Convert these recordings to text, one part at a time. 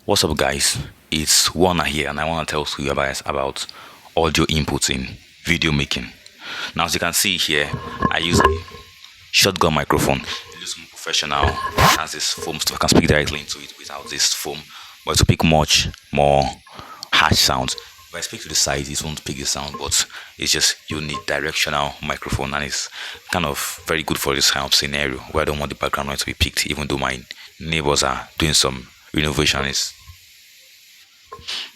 What's up, guys? It's Warner here, and I want to tell you guys about audio inputs in video making. Now, as you can see here, I use a shotgun microphone. It looks more professional. It has this foam stuff. I can speak directly into it without this foam, but to pick much more harsh sounds. If I speak to the side, it won't pick the sound, but it's just you need directional microphone, and it's kind of very good for this kind of scenario where I don't want the background noise to be picked, even though my neighbors are doing some renovation. It's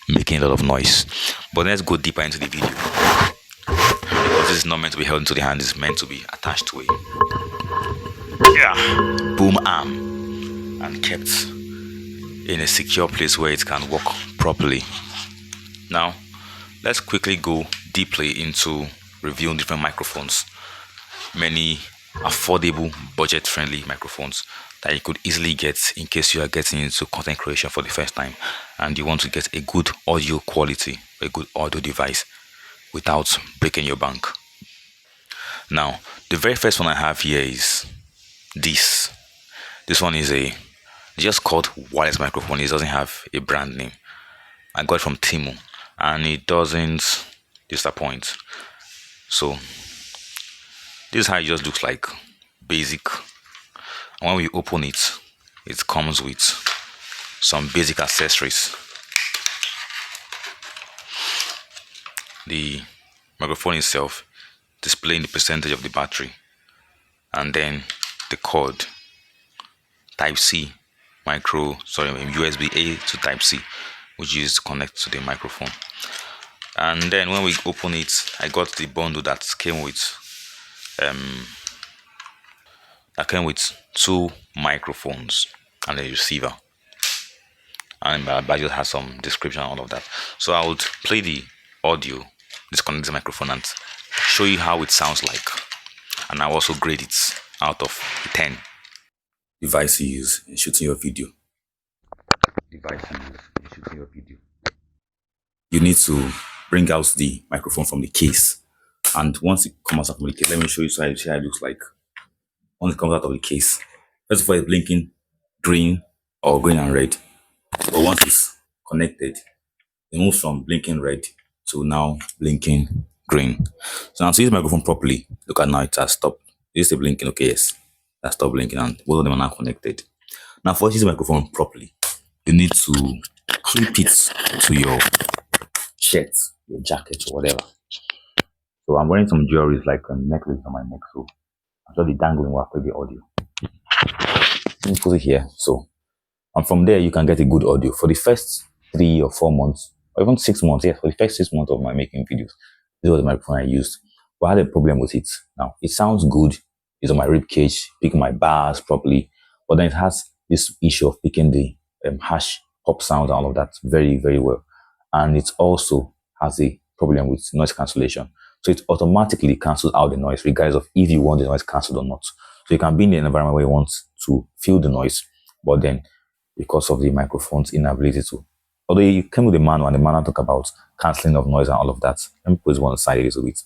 making a lot of noise. But let's go deeper into the video, because this is not meant to be held into the hand. It's meant to be attached to a boom arm and kept in a secure place where it can work properly. Now let's quickly go deeply into reviewing different microphones. Many affordable, budget-friendly microphones that you could easily get in case you are getting into content creation for the first time and you want to get a good audio quality, a good audio device without breaking your bank. Now, the very first one I have here is this. This one is a just called wireless microphone. It doesn't have a brand name. I got it from Temu and it doesn't disappoint. So this is how it just looks like, basic. And when we open it, it comes with some basic accessories. The microphone itself displaying the percentage of the battery, and then the cord, Type C, USB-A to Type C, which is connected to the microphone. And then when we open it, I got the bundle that came with two microphones and a receiver, and my budget has some description and all of that. So I would play the audio, disconnect the microphone, and show you how it sounds like, and I'll also grade it out of 10. Device you use in shooting your video. You need to bring out the microphone from the case, and once it comes out from the case, let me show you how it looks like. Once it comes out of the case, first of all, it's blinking green and red. But once it's connected, it moves from blinking red to now blinking green. So now to use the microphone properly, look at now it has stopped. It used to blinking, okay, yes, that stopped blinking, and both of them are now connected. Now for using the microphone properly, you need to clip it to your shirt, your jacket, or whatever. So I'm wearing some jewelry like a necklace on my neck, so actually dangling while I play the audio. Let me put it here. So, and from there you can get a good audio for the first 3 or 4 months, or even 6 months. Yes, for the first 6 months of my making videos, this was the microphone I used. But I had a problem with it. Now it sounds good. It's on my rib cage, picking my bars properly, but then it has this issue of picking the harsh pop sound and all of that very, very well. And it also has a problem with noise cancellation. So it automatically cancels out the noise regardless of if you want the noise cancelled or not. So you can be in an environment where you want to feel the noise, but then because of the microphone's inability to, although you came with the manual and the manual talk about cancelling of noise and all of that, let me put one side a little bit.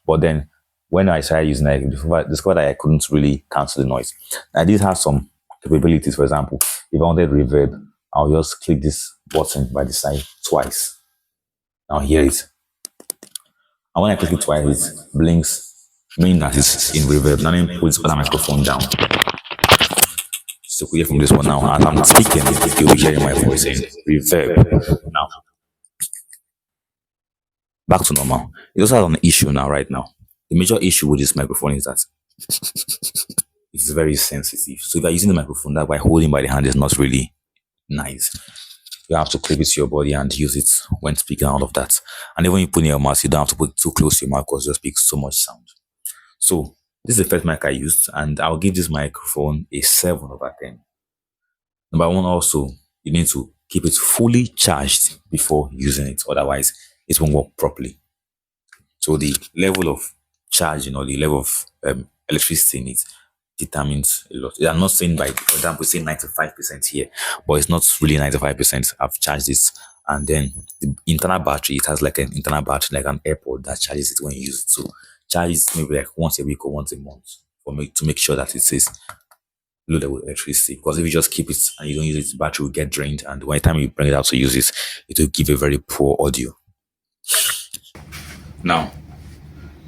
But then when I started using it, I discovered that I couldn't really cancel the noise. I did have some capabilities. For example, if I wanted reverb, I'll just click this button by the side twice. Now hear it. And when I click it twice, it blinks, meaning that it's in reverb. Now let me put this other microphone down. So we hear from this one now. As I'm speaking, you'll be hearing my voice in reverb. Now, back to normal. It also has an issue now, right now. The major issue with this microphone is that it's very sensitive. So if you're using the microphone that by holding by the hand is not really nice. You have to clip it to your body and use it when speaking, all of that. And even when you put in your mouth, you don't have to put it too close to your mouth because it speaks so much sound. So this is the first mic I used, and I'll give this microphone a 7/10. Number one, also, you need to keep it fully charged before using it. Otherwise, it won't work properly. So the level of charging or the level of electricity in it determines a lot. I'm not saying, by for example, say 95% here, but it's not really 95%. I've charged it, and then the internal battery, it has like an internal battery, like an AirPod that charges it when you use it. So charge it maybe like once a week or once a month for me to make sure that it says loaded with electricity. Because if you just keep it and you don't use it, the battery will get drained, and by the time you bring it out to use it, it will give a very poor audio. Now,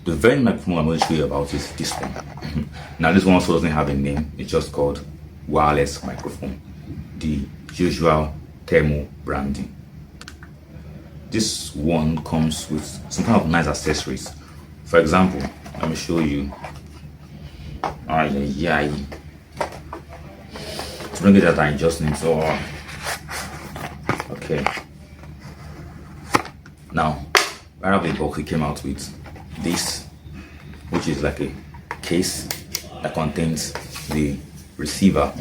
the very microphone I'm going to show you about is this one. Now, this one also doesn't have a name. It's just called wireless microphone. The usual Temu branding. This one comes with some kind of nice accessories. For example, let me show you. Yeah. To bring it out, I just need so. Okay. Now, right out of the box, it came out with this, which is like a case that contains the receiver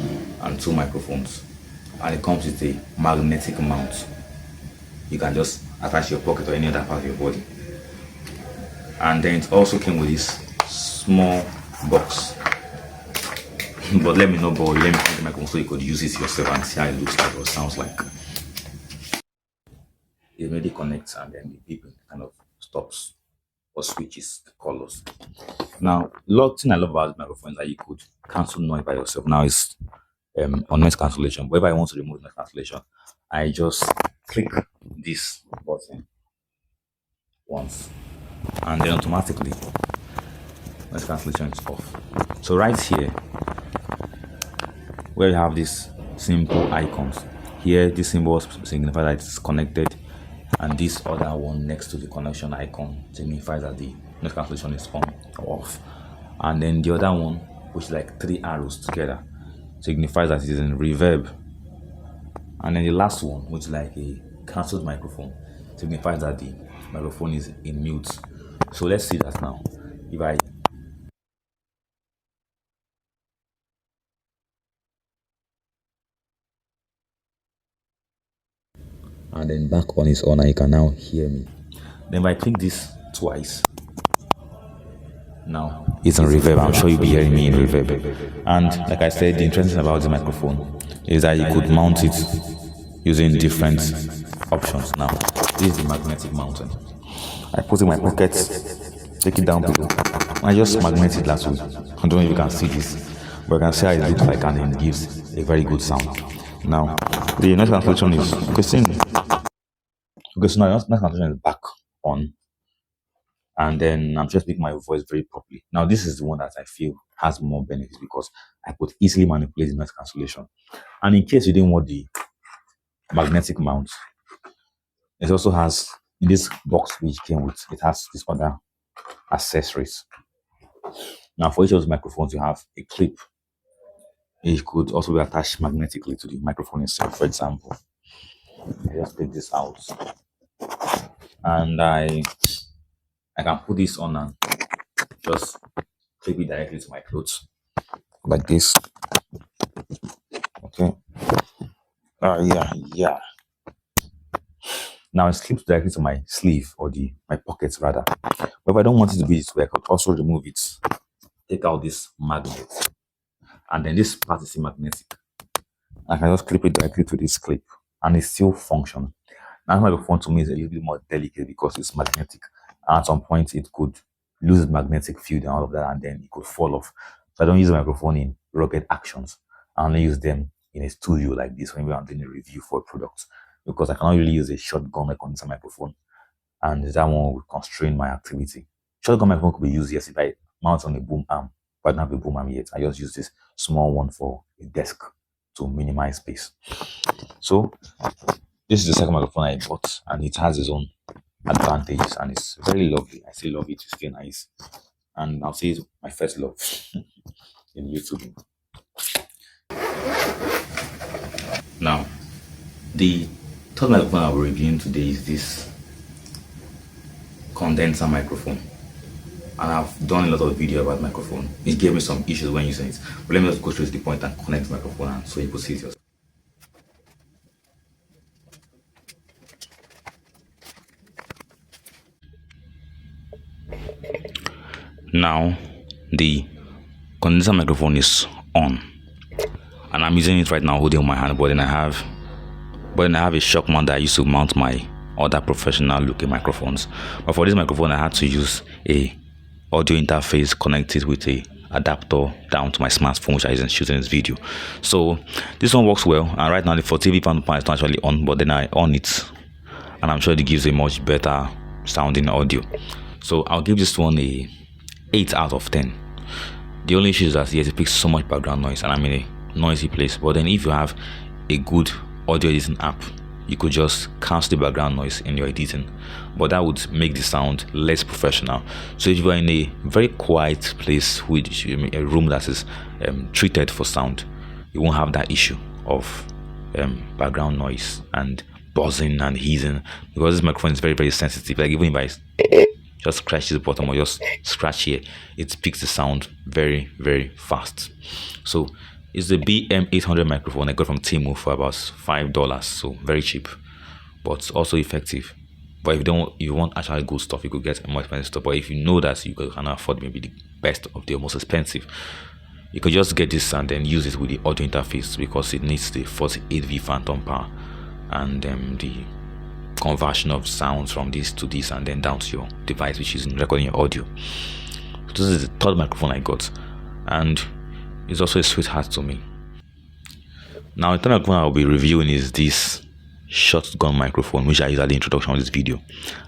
and two microphones, and it comes with a magnetic mount. You can just attach your pocket or any other part of your body. And then it also came with this small box. But let me not bore you, let me find the microphone so you could use it yourself and see how it looks like or sounds like. It really connects and then the beeping kind of stops or switches the colors. Now, the thing I love about the microphone is that you could cancel noise by yourself. Now it's on noise cancellation. Whenever I want to remove noise cancellation, I just click this button once, and then automatically noise cancellation is off. So right here, where you have these simple icons, here this symbol signifies that it's connected, and this other one next to the connection icon signifies that the noise cancellation is on or off. And then the other one, which is like three arrows together, signifies that it is in reverb. And then the last one, which is like a cancelled microphone, signifies that the microphone is in mute. So let's see that now. If I and then back on is on, and you can now hear me. Then if I click this twice, now it's on reverb. I'm sure you'll be hearing me in reverb. And like I said, the interesting thing about the microphone is that you could mount it using different options. Now, this is the magnetic mounting. I put it in my pocket, take it down below. I just magnet it that way. I don't know if you can see this, but you can see how it looks like, and it gives a very good sound. Now, the noise cancellation is okay, so now noise cancellation is back on, and then I'm just speaking my voice very properly. Now, this is the one that I feel has more benefits because I could easily manipulate the noise cancellation. And in case you didn't want the magnetic mount, it also has, in this box which came with, it has these other accessories. Now, for each of those microphones, you have a clip. It could also be attached magnetically to the microphone itself. For example, I just take this out, and I can put this on and just clip it directly to my clothes like this. Okay. Yeah. Now it clips directly to my sleeve or my pockets rather. But if I don't want it to be this way, I could also remove it. Take out this magnet, and then this part is magnetic. I can just clip it directly to this clip, and it still functions. Now, microphone to me is a little bit more delicate because it's magnetic. And at some point, it could lose its magnetic field and all of that, and then it could fall off. So I don't use the microphone in rugged actions. I only use them in a studio like this when I'm doing a review for a product, because I cannot really use a shotgun like on this microphone, and that one will constrain my activity. Shotgun microphone could be used, yes, if I mount on a boom arm, but I don't have a boom arm yet. I just use this small one for a desk to minimize space. So this is the second microphone I bought, and it has its own advantages, and it's very lovely. I still love it. It's still nice, and I'll say it's my first love in YouTube. Now, the third microphone I'll be reviewing today is this condenser microphone, and I've done a lot of video about microphone. It gave me some issues when using it, but let me just go straight to the point and connect the microphone, and so you can see it yourself. Now the condenser microphone is on, and I'm using it right now holding my hand, but then I have a shock mount that I used to mount my other professional looking microphones. But for this microphone, I had to use a audio interface connected with a adapter down to my smartphone, which I use in shooting this video. So this one works well, and right now the 40 pound pan is not actually on, but then I on it, and I'm sure it gives a much better sounding audio. So I'll give this one a 8 out of 10. The only issue is that yes, it picks so much background noise, and I'm in a noisy place. But then if you have a good audio editing app, you could just cancel the background noise in your editing, but that would make the sound less professional. So if you are in a very quiet place with a room that is treated for sound, you won't have that issue of background noise and buzzing and hissing, because this microphone is very, very sensitive. Like even if I just scratch the bottom or just scratch here, it picks the sound very, very fast. So it's the BM800 microphone I got from Temu for about $5, so very cheap, but also effective. But if you want actually good stuff, you could get more expensive stuff. But if you know that you cannot afford maybe the best of the most expensive, you could just get this and then use it with the audio interface, because it needs the 48V phantom power and the conversion of sounds from this to this and then down to your device, which is recording your audio. So this is the third microphone I got, and it's also a sweetheart to me. Now the third microphone I'll be reviewing is this shotgun microphone, which I used at the introduction of this video,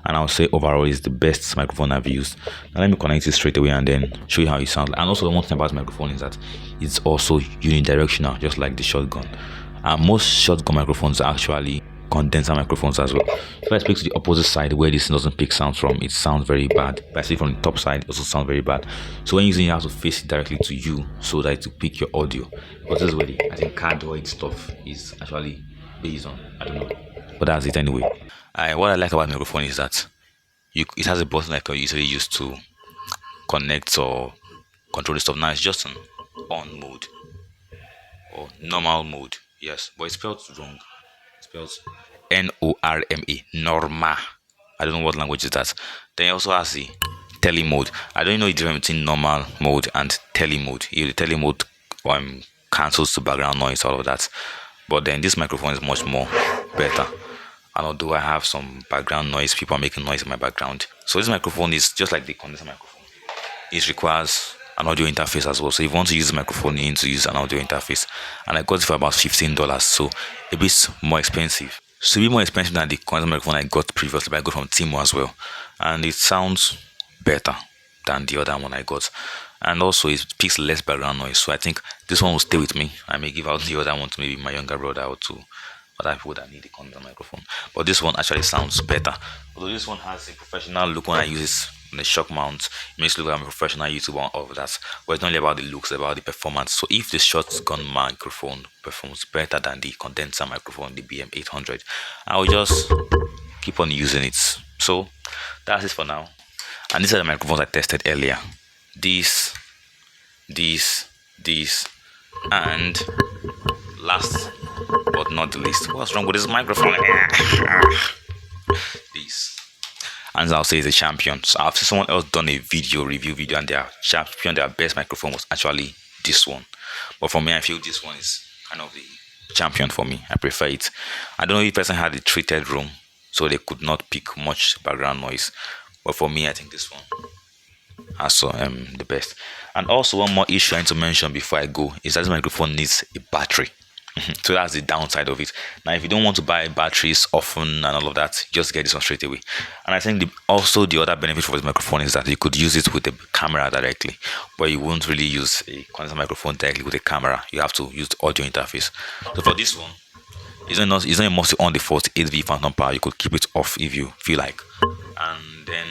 and I'll say overall is the best microphone I've used. Now let me connect it straight away and then show you how it sounds. And also the one thing about the microphone is that it's also unidirectional, just like the shotgun. And most shotgun microphones are actually condenser microphones as well. So if I speak to the opposite side where this doesn't pick sounds from, it sounds very bad. If I speak from the top side, it also sounds very bad. So when using it, you have to face it directly to you so that it will pick your audio. But this is where the cardioid stuff is actually based on. I don't know, but that's it anyway. What I like about the microphone is that it has a button like I usually use to connect or control the stuff. Now it's just an on mode or normal mode. Yes, but it's spelled wrong. It spells Norma, Norma. I don't know what language is that. Then it also has the tele mode. I don't know the difference between normal mode and tele mode. If the tele mode cancels the background noise, all of that. But then this microphone is much more better. And although I have some background noise, people are making noise in my background. So this microphone is just like the condenser microphone. It requires an audio interface as well. So if you want to use the microphone, you need to use an audio interface. And I got it for about $15, so a bit more expensive. So a bit more expensive than the condenser microphone I got previously, but I got from Temu as well. And it sounds better than the other one I got. And also it picks less background noise. So I think this one will stay with me. I may give out the other one to maybe my younger brother or to other people that need a condenser microphone. But this one actually sounds better. Although this one has a professional look when I use it on the shock mount, it makes it look like I'm a professional YouTuber and all of that. But it's not only about the looks, it's about the performance. So if the shotgun microphone performs better than the condenser microphone, the BM800, I will just keep on using it. So that's it for now. And these are the microphones I tested earlier. This, and last but not the least, what's wrong with this microphone? This. And I'll say it's a champion. So I've seen someone else done a review video, and their champion, their best microphone was actually this one. But for me, I feel this one is kind of the champion for me. I prefer it. I don't know if the person had a treated room, so they could not pick much background noise. But for me, I think this one has the best. And also one more issue I need to mention before I go is that this microphone needs a battery. So that's the downside of it. Now if you don't want to buy batteries often and all of that, just get this one straight away. And I think also the other benefit for this microphone is that you could use it with the camera directly, but you won't really use a condenser microphone directly with a camera. You have to use the audio interface. So for this one, it's not a must on the 48V phantom power. You could keep it off if you feel like. And then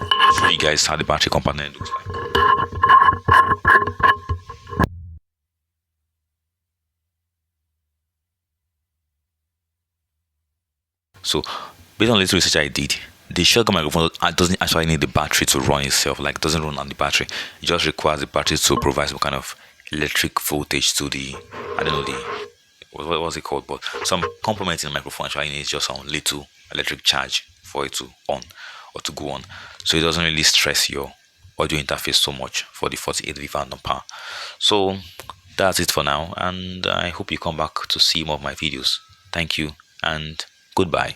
I'll show you guys how the battery compartment looks like. So based on the little research I did, the shotgun microphone doesn't actually need the battery to run itself. Like, it doesn't run on the battery. It just requires the battery to provide some kind of electric voltage to the, I don't know, what was it called, but some complementing the microphone actually needs just some little electric charge for it to on or to go on. So it doesn't really stress your audio interface so much for the 48V phantom power. So that's it for now, and I hope you come back to see more of my videos. Thank you and goodbye.